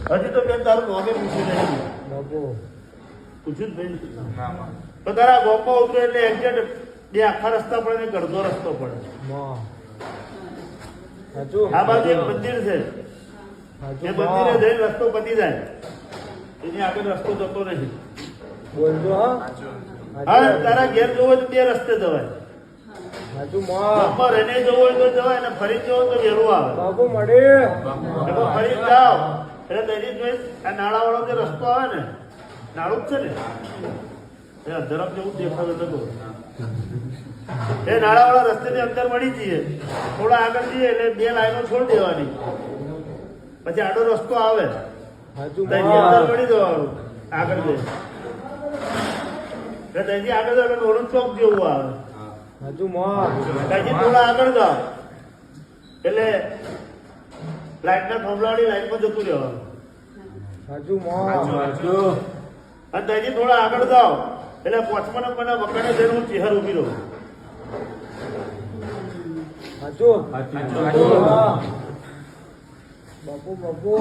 હજી તો બેન તારું નોમે પૂછ્યું નહીં. બાપુ પૂછ્યું જ નહીં. તો તારા ગોપમાં ઉતરે એટલે એક્ઝેક્ટ બે આખા રસ્તા પડે ને અડધો રસ્તો પડે. આ બાજુ એક મંદિર છે, એ મંદિરે જઈને રસ્તો પતી જાય, એની આગળ રસ્તો જતો નથી. બોલજો હા. તારા ઘેર જવું હોય તો બે રસ્તે જવાય. એને જવું હોય તો જવાય ને ફરી જવું તો વહેલું આવે. બાપુ મળે ફરી જાઓ એટલે તેની જોઈ આ નાળા વાળો જે રસ્તો આવે ને, નાળું જ છે ને, એ અધરમ જેવું દેખાવે તો એ નાળા વાળા રસ્તે ની અંદર મળી જઈએ, થોડા આગળ જઈએ એટલે બે લાઈનો છોડી દેવાની, પછી આડો રસ્તો આવે તેની અંદર મળી જવાનું આગળ જઈ એટલે તેની આગળ ધોરણ ચોક જેવું આવે. ત્યાંથી થોડા આગળ જાઓ એટલે લાઈટ ના થોભલાવાળી લાઈન માં જતું રહેવાનું. અને ત્યાંથી થોડા આગળ જાઓ એટલે 5મા નંબરના વખાણે જઈને હું ચેહર ઉભી રહું. બાપુ બાપુ